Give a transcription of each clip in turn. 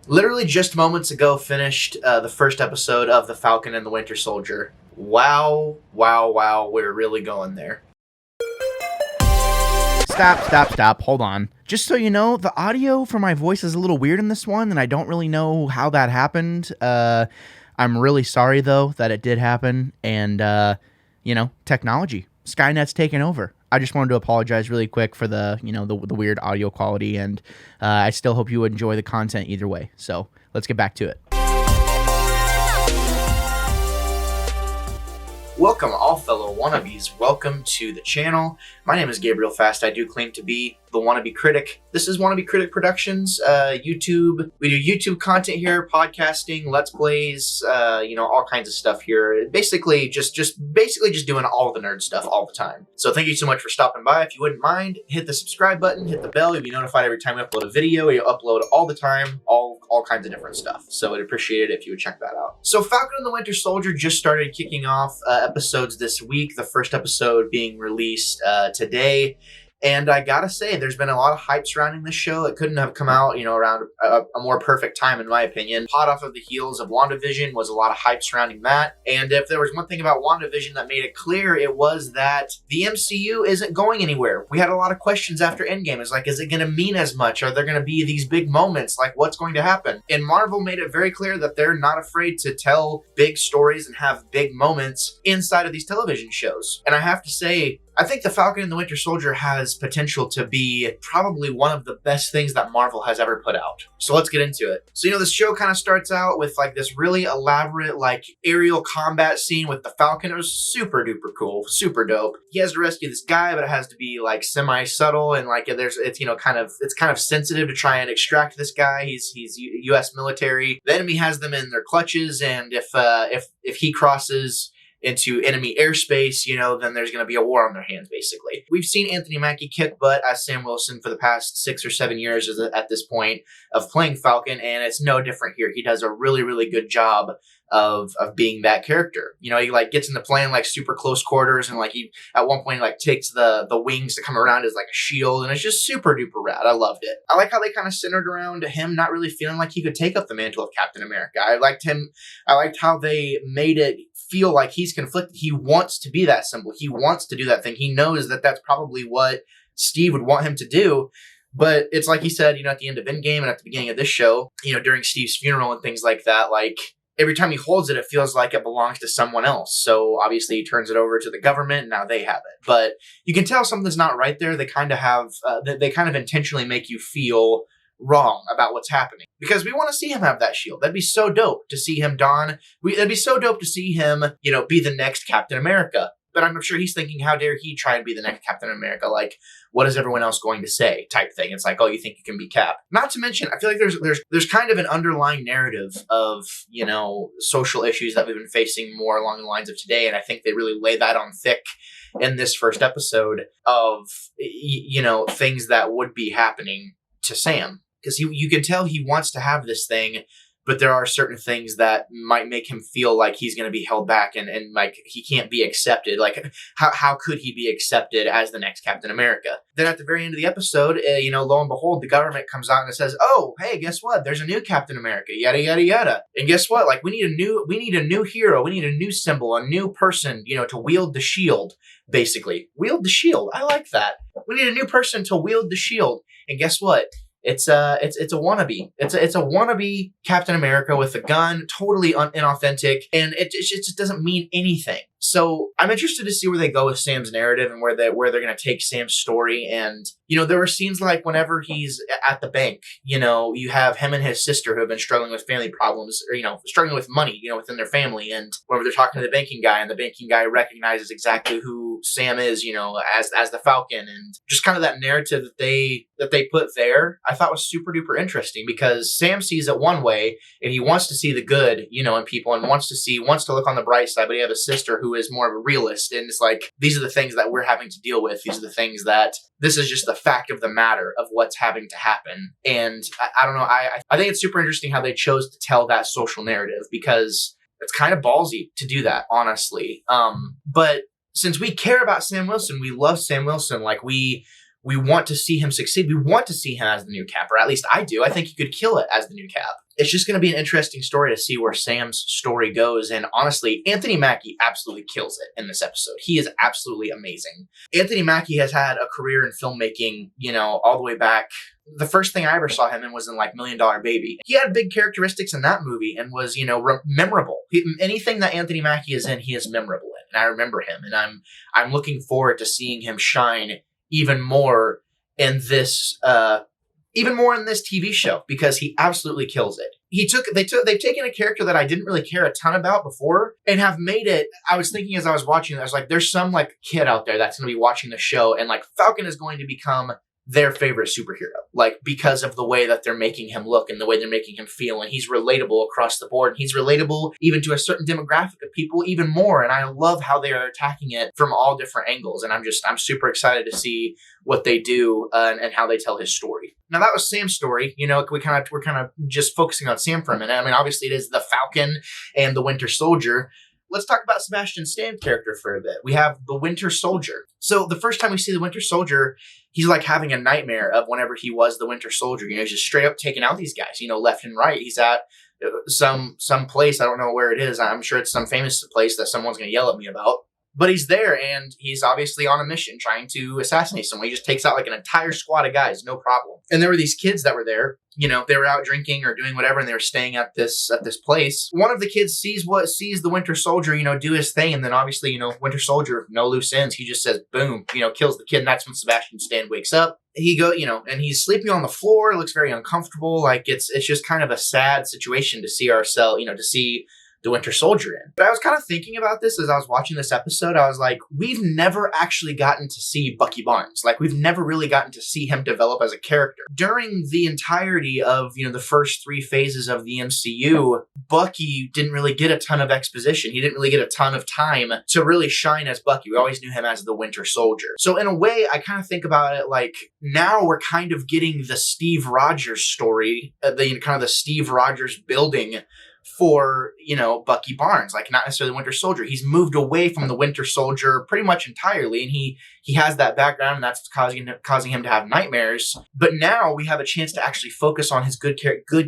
Literally just moments ago finished the first episode of The Falcon and the Winter Soldier. Wow, we're really going there. Stop. Hold on. Just so you know, the audio for my voice is a little weird in this one, and I don't really know how that happened. I'm really sorry, though, that it did happen, and, technology. Skynet's taken over. I just wanted to apologize really quick for the weird audio quality, and I still hope you enjoy the content either way. So let's get back to it. Welcome, all fellow wannabes. Welcome to the channel. My name is Gabriel Fast. I do claim to be the Wannabe Critic. This is Wannabe Critic Productions, YouTube. We do YouTube content here, podcasting, Let's Plays, all kinds of stuff here. Basically, just doing all the nerd stuff all the time. So thank you so much for stopping by. If you wouldn't mind, hit the subscribe button, hit the bell. You'll be notified every time we upload a video. We upload all the time, all kinds of different stuff. So I'd appreciate it if you would check that out. So Falcon and the Winter Soldier just started kicking off episodes this week. The first episode being released today. And I gotta say, there's been a lot of hype surrounding this show. It couldn't have come out, around a more perfect time, in my opinion. Hot off of the heels of WandaVision was a lot of hype surrounding that. And if there was one thing about WandaVision that made it clear, it was that the MCU isn't going anywhere. We had a lot of questions after Endgame. It's like, is it going to mean as much? Are there going to be these big moments? Like, what's going to happen? And Marvel made it very clear that they're not afraid to tell big stories and have big moments inside of these television shows. And I have to say, I think The Falcon and the Winter Soldier has potential to be probably one of the best things that Marvel has ever put out. So let's get into it. So, this show kind of starts out with like this really elaborate like aerial combat scene with the Falcon. It was super duper cool, super dope. He has to rescue this guy, but it has to be like semi-subtle and like it's kind of sensitive to try and extract this guy. He's U.S. military. The enemy has them in their clutches, and if he crosses into enemy airspace, then there's going to be a war on their hands, basically. We've seen Anthony Mackie kick butt as Sam Wilson for the past 6 or 7 years at this point of playing Falcon, and it's no different here. He does a really, really good job of being that character. He like gets in the plane like super close quarters, and like he at one point like takes the wings to come around as like a shield, and it's just super duper rad. I loved it. I like how they kind of centered around him not really feeling like he could take up the mantle of Captain America. I liked how they made it feel like he's conflicted. He wants to be that symbol. He wants to do that thing. He knows that that's probably what Steve would want him to do. But it's like he said, at the end of Endgame and at the beginning of this show, during Steve's funeral and things like that, like every time he holds it, it feels like it belongs to someone else. So obviously he turns it over to the government, and now they have it. But you can tell something's not right there. They kind of have, they kind of intentionally make you feel wrong about what's happening, because we want to see him have that shield. That'd be so dope to see him don. That'd be so dope to see him, be the next Captain America. But I'm sure he's thinking, how dare he try and be the next Captain America? Like, what is everyone else going to say? Type thing. It's like, oh, you think you can be Cap? Not to mention, I feel like there's kind of an underlying narrative of social issues that we've been facing more along the lines of today, and I think they really lay that on thick in this first episode of things that would be happening to Sam. Because you can tell he wants to have this thing, but there are certain things that might make him feel like he's going to be held back and like he can't be accepted. Like, how could he be accepted as the next Captain America? Then at the very end of the episode, lo and behold, the government comes out and says, oh, hey, guess what? There's a new Captain America, yada, yada, yada. And guess what? Like, we need a new hero. We need a new symbol, a new person, to wield the shield, basically. Wield the shield. I like that. We need a new person to wield the shield. And guess what? It's a wannabe. It's a wannabe Captain America with a gun, totally inauthentic, and it just doesn't mean anything. So I'm interested to see where they go with Sam's narrative and where they're going to take Sam's story. And there were scenes like whenever he's at the bank, you have him and his sister who have been struggling with family problems, or struggling with money, within their family. And whenever they're talking to the banking guy, and the banking guy recognizes exactly who Sam is, as the Falcon, and just kind of that narrative that they put there, I thought was super duper interesting, because Sam sees it one way and he wants to see the good, in people, and wants to look on the bright side, but he has a sister who is more of a realist, and it's like, these are the things that we're having to deal with. These are the things that, this is just the fact of the matter of what's having to happen. And I don't know, I think it's super interesting how they chose to tell that social narrative, because it's kind of ballsy to do that, honestly. But since we care about Sam Wilson, we love Sam Wilson, like we want to see him succeed. We want to see him as the new Cap, or at least I do. I think he could kill it as the new Cap. it's just going to be an interesting story to see where Sam's story goes. And honestly, Anthony Mackie absolutely kills it in this episode. He is absolutely amazing. Anthony Mackie has had a career in filmmaking, all the way back. The first thing I ever saw him in was in like $1 Million Baby. He had big characteristics in that movie and was, memorable. Anything that Anthony Mackie is in, he is memorable in. And I remember him. And I'm looking forward to seeing him shine even more in this TV show, because he absolutely kills it. They've taken a character that I didn't really care a ton about before and have made it. I was thinking as I was watching it, I was like, there's some like kid out there that's going to be watching the show, and like Falcon is going to become their favorite superhero, like because of the way that they're making him look and the way they're making him feel. And he's relatable across the board. And he's relatable even to a certain demographic of people even more. And I love how they are attacking it from all different angles. And I'm super excited to see what they do and how they tell his story. Now that was Sam's story. We're kind of just focusing on Sam for a minute. I mean, obviously it is the Falcon and the Winter Soldier. Let's talk about Sebastian Stan's character for a bit. We have the Winter Soldier. So the first time we see the Winter Soldier, he's like having a nightmare of whenever he was the Winter Soldier. He's just straight up taking out these guys, left and right. He's at some place. I don't know where it is. I'm sure it's some famous place that someone's going to yell at me about. But he's there, and he's obviously on a mission trying to assassinate someone. He just takes out like an entire squad of guys, no problem. And there were these kids that were there. They were out drinking or doing whatever, and they were staying at this place. One of the kids sees the Winter Soldier, do his thing, and then obviously, Winter Soldier, no loose ends. He just says, boom, kills the kid, and that's when Sebastian Stan wakes up. He and he's sleeping on the floor. Looks very uncomfortable. Like it's just kind of a sad situation to see to see the Winter Soldier in. But I was kind of thinking about this as I was watching this episode. I was like, we've never actually gotten to see Bucky Barnes. Like, we've never really gotten to see him develop as a character. During the entirety of, the first 3 phases of the MCU, Bucky didn't really get a ton of exposition. He didn't really get a ton of time to really shine as Bucky. We always knew him as the Winter Soldier. So in a way, I kind of think about it like, now we're kind of getting the Steve Rogers story, the Steve Rogers building for, Bucky Barnes, like not necessarily the Winter Soldier. He's moved away from the Winter Soldier pretty much entirely, and he has that background, and that's causing him to have nightmares. But now we have a chance to actually focus on his good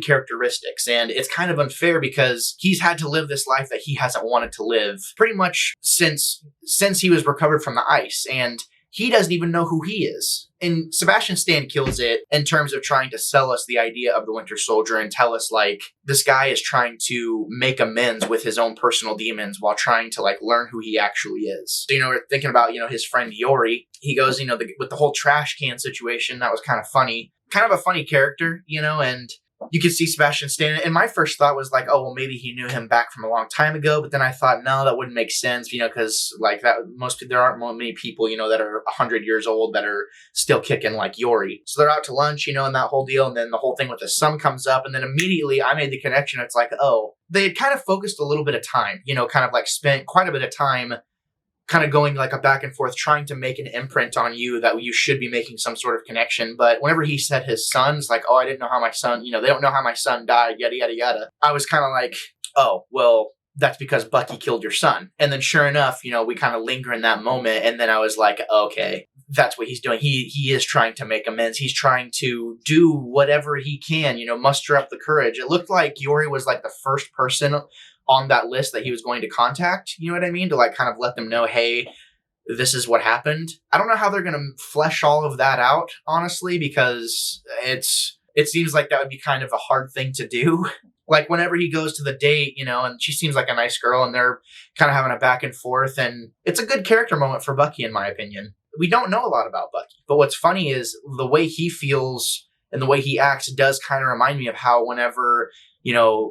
characteristics, and it's kind of unfair because he's had to live this life that he hasn't wanted to live pretty much since he was recovered from the ice, and he doesn't even know who he is. And Sebastian Stan kills it in terms of trying to sell us the idea of the Winter Soldier and tell us, like, this guy is trying to make amends with his own personal demons while trying to, like, learn who he actually is. So, we're thinking about, his friend Yori. He goes, with the whole trash can situation, that was kind of funny. Kind of a funny character, and you could see Sebastian Stan. And my first thought was like, oh, well, maybe he knew him back from a long time ago. But then I thought, no, that wouldn't make sense, because like that, there aren't many people, that are 100 years old that are still kicking like Yori. So they're out to lunch, and that whole deal. And then the whole thing with the sun comes up. And then immediately I made the connection. It's like, oh, they had kind of focused a little bit of time, kind of like spent quite a bit of time kind of going like a back and forth, trying to make an imprint on you that you should be making some sort of connection. But whenever he said his son's like, oh, I didn't know how my son, they don't know how my son died, yada, yada, yada. I was kind of like, oh, well, that's because Bucky killed your son. And then sure enough, we kind of linger in that moment. And then I was like, okay, that's what he's doing. He is trying to make amends. He's trying to do whatever he can, muster up the courage. It looked like Yori was like the first person on that list that he was going to contact, you know what I mean? To like kind of let them know, hey, this is what happened. I don't know how they're going to flesh all of that out, honestly, because it seems like that would be kind of a hard thing to do. Like whenever he goes to the date, and she seems like a nice girl, and they're kind of having a back and forth, and it's a good character moment for Bucky, in my opinion. We don't know a lot about Bucky, but what's funny is the way he feels and the way he acts does kind of remind me of how whenever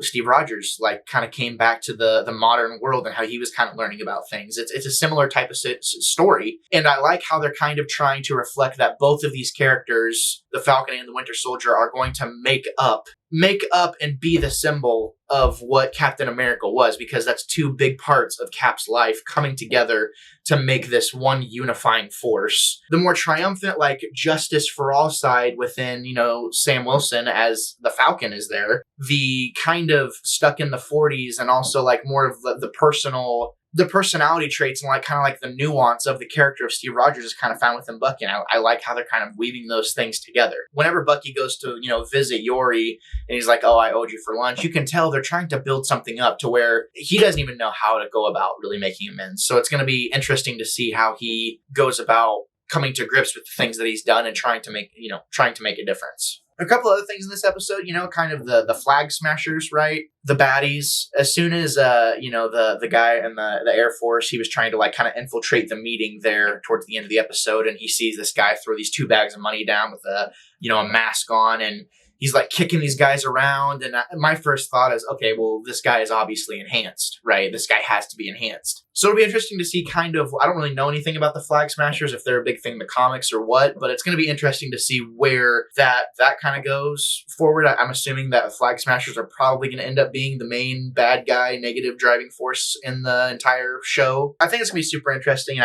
Steve Rogers like kind of came back to the modern world and how he was kind of learning about things. It's a similar type of story. And I like how they're kind of trying to reflect that both of these characters, the Falcon and the Winter Soldier, are going to make up and be the symbol of what Captain America was, because that's 2 big parts of Cap's life coming together to make this one unifying force. The more triumphant, like, justice for all side within, Sam Wilson as the Falcon is there. The be kind of stuck in the 40s, and also like more of the personality traits and like kind of like the nuance of the character of Steve Rogers is kind of found within Bucky. And I like how they're kind of weaving those things together. Whenever Bucky goes to, visit Yori and he's like, oh, I owed you for lunch, you can tell they're trying to build something up to where he doesn't even know how to go about really making amends. So it's going to be interesting to see how he goes about coming to grips with the things that he's done and trying to make a difference. A couple other things in this episode, kind of the flag smashers, right? The baddies. As soon as, the guy in the Air Force, he was trying to like kind of infiltrate the meeting there towards the end of the episode. And he sees this guy throw these 2 bags of money down with a mask on, and he's like kicking these guys around. And my first thought is, okay, well, this guy is obviously enhanced, right? This guy has to be enhanced. So it'll be interesting to see kind of, I don't really know anything about the Flag Smashers, if they're a big thing in the comics or what, but it's going to be interesting to see where that kind of goes forward. I'm assuming that Flag Smashers are probably going to end up being the main bad guy, negative driving force in the entire show. I think it's going to be super interesting.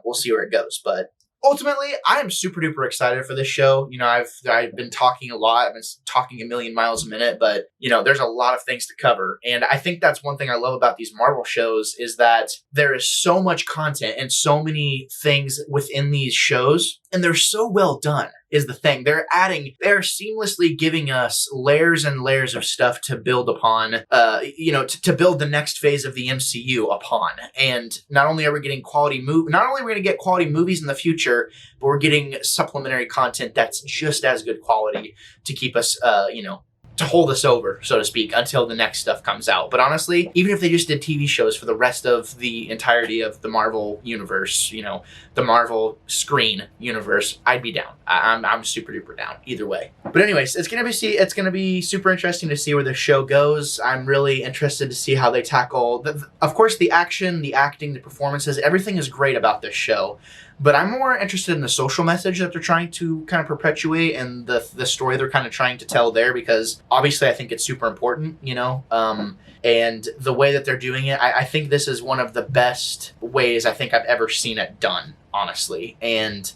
We'll see where it goes, but ultimately, I am super duper excited for this show. I've been talking a lot. I've been talking a million miles a minute, but there's a lot of things to cover. And I think that's one thing I love about these Marvel shows is that there is so much content and so many things within these shows, and they're so well done. Is the thing. They're seamlessly giving us layers and layers of stuff to build upon, to build the next phase of the MCU upon. And not only are we getting not only are we going to get quality movies in the future, but we're getting supplementary content that's just as good quality to keep us, to hold us over, so to speak, until the next stuff comes out. But honestly, even if they just did TV shows for the rest of the entirety of the Marvel universe, the Marvel screen universe, I'd be down. I'm super duper down either way. But anyways, it's gonna be super interesting to see where the show goes. I'm really interested to see how they tackle of course, the action, the acting, the performances, everything is great about this show. But I'm more interested in the social message that they're trying to kind of perpetuate and the story they're kind of trying to tell there, because obviously I think it's super important, and the way that they're doing it, I think this is one of the best ways I think I've ever seen it done, honestly. And,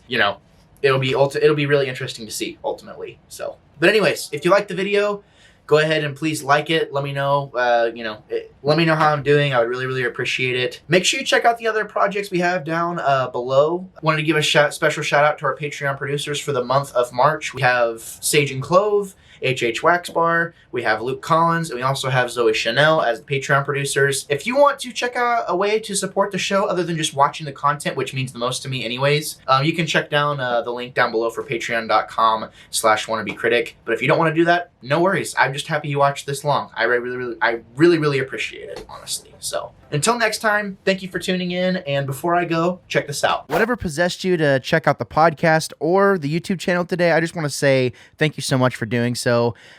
it'll be really interesting to see ultimately. So, but anyways, if you like the video, go ahead and please like it. Let me know, let me know how I'm doing. I would really, really appreciate it. Make sure you check out the other projects we have down below. Wanted to give a special shout out to our Patreon producers for the month of March. We have Sage and Clove, H.H. Waxbar, we have Luke Collins, and we also have Zoe Chanel as the Patreon producers. If you want to check out a way to support the show other than just watching the content, which means the most to me anyways, you can check down the link down below for patreon.com/wannabecritic. But if you don't want to do that, no worries. I'm just happy you watched this long. I really appreciate it, honestly. So until next time, thank you for tuning in. And before I go, check this out. Whatever possessed you to check out the podcast or the YouTube channel today, I just want to say thank you so much for doing so.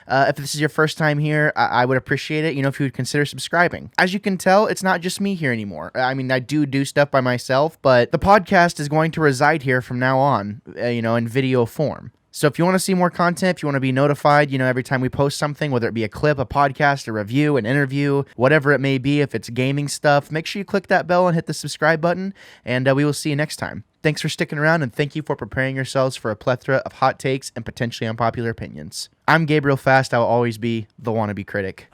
If this is your first time here, I would appreciate it, if you would consider subscribing. As you can tell, it's not just me here anymore. I mean, I do stuff by myself, but the podcast is going to reside here from now on, in video form. So if you want to see more content, if you want to be notified, every time we post something, whether it be a clip, a podcast, a review, an interview, whatever it may be, if it's gaming stuff, make sure you click that bell and hit the subscribe button, and we will see you next time. Thanks for sticking around, and thank you for preparing yourselves for a plethora of hot takes and potentially unpopular opinions. I'm Gabriel Fast. I will always be the wannabe critic.